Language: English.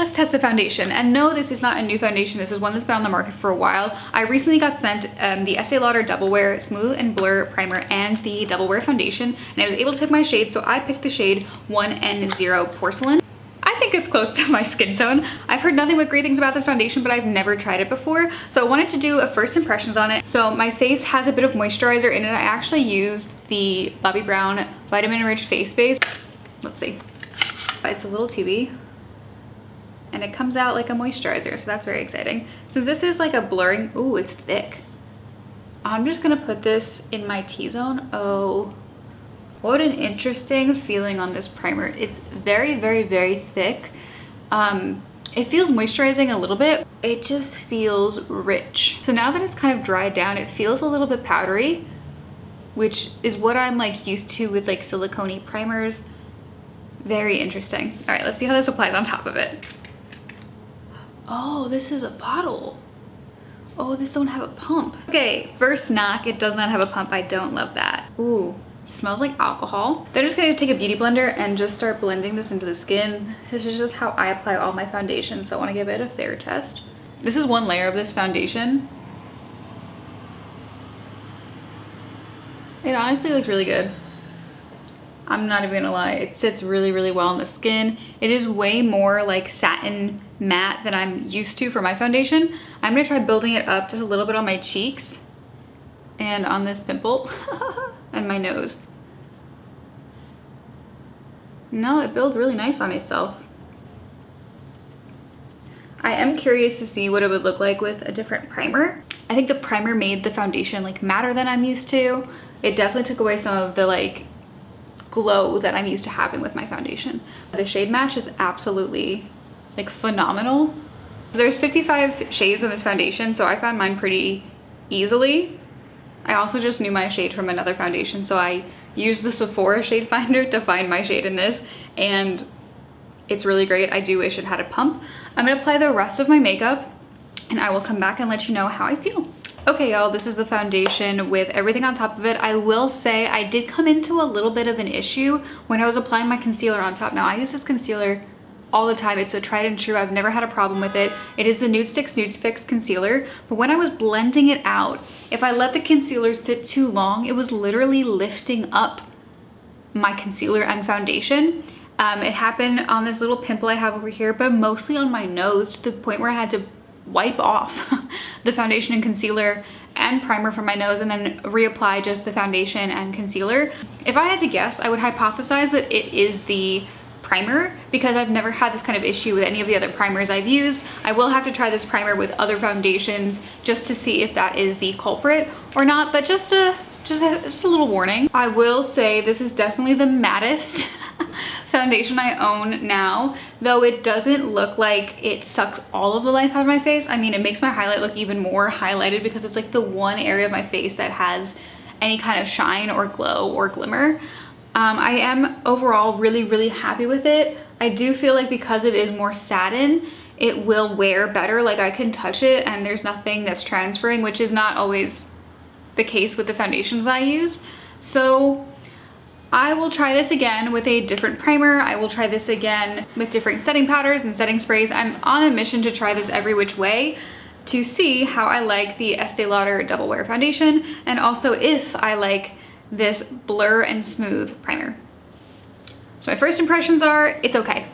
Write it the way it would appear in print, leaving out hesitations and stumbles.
let's test the foundation. And no, this is not a new foundation. This is one that's been on the market for a while. I recently got sent the Este Lauder Double Wear Smooth and Blur Primer and the Double Wear Foundation, and I was able to pick my shade, so I picked the shade 1N0 Porcelain. I think it's close to my skin tone. I've heard nothing but great things about the foundation, but I've never tried it before. So I wanted to do a first impressions on it. So my face has a bit of moisturizer in it. I actually used the Bobbi Brown Vitamin Enriched Face Base. Let's see. It's a little tubey and it comes out like a moisturizer, so that's very exciting. Since this is like a blurring, ooh, it's thick. I'm just gonna put this in my T-zone. Oh, what an interesting feeling on this primer. It's very, very, very thick. It feels moisturizing a little bit. It just feels rich. So now that it's kind of dried down, it feels a little bit powdery, which is what I'm like used to with like silicone primers. Very interesting. All right, let's see how this applies on top of it. Oh, this is a bottle. Oh, this don't have a pump. Okay, first knock, it does not have a pump. I don't love that. Ooh, smells like alcohol. Then I'm just gonna take a beauty blender and just start blending this into the skin. This is just how I apply all my foundation, so I wanna give it a fair test. This is one layer of this foundation. It honestly looks really good. I'm not even gonna lie, it sits really, really well on the skin. It is way more like satin matte than I'm used to for my foundation. I'm gonna try building it up just a little bit on my cheeks and on this pimple and my nose. No, it builds really nice on itself. I am curious to see what it would look like with a different primer. I think the primer made the foundation like matter than I'm used to. It definitely took away some of the like glow that I'm used to having with my foundation. The shade match is absolutely like phenomenal. There's 55 shades in this foundation, so I found mine pretty easily. I also just knew my shade from another foundation, so I used the Sephora shade finder to find my shade in this, and it's really great. I do wish it had a pump. I'm gonna apply the rest of my makeup and I will come back and let you know how I feel. Okay, y'all, this is the foundation with everything on top of it. I will say I did come into a little bit of an issue when I was applying my concealer on top. Now, I use this concealer all the time. It's a tried and true. I've never had a problem with it. It is the Nude Nude Fix concealer, but when I was blending it out, if I let the concealer sit too long, it was literally lifting up my concealer and foundation. It happened on this little pimple I have over here, but mostly on my nose, to the point where I had to wipe off the foundation and concealer and primer from my nose and then reapply just the foundation and concealer. If I had to guess, I would hypothesize that it is the primer, because I've never had this kind of issue with any of the other primers I've used. I will have to try this primer with other foundations just to see if that is the culprit or not, but just a little warning. I will say this is definitely the mattest foundation I own now, though it doesn't look like it sucks all of the life out of my face. I mean, it makes my highlight look even more highlighted because it's like the one area of my face that has any kind of shine or glow or glimmer. I am overall really, really happy with it. I do feel like because it is more satin, it will wear better. Like, I can touch it and there's nothing that's transferring, which is not always the case with the foundations I use. So I will try this again with a different primer. I will try this again with different setting powders and setting sprays. I'm on a mission to try this every which way to see how I like the Este Lauder Double Wear Foundation, and also if I like this Blur and Smooth primer. So my first impressions are, it's okay.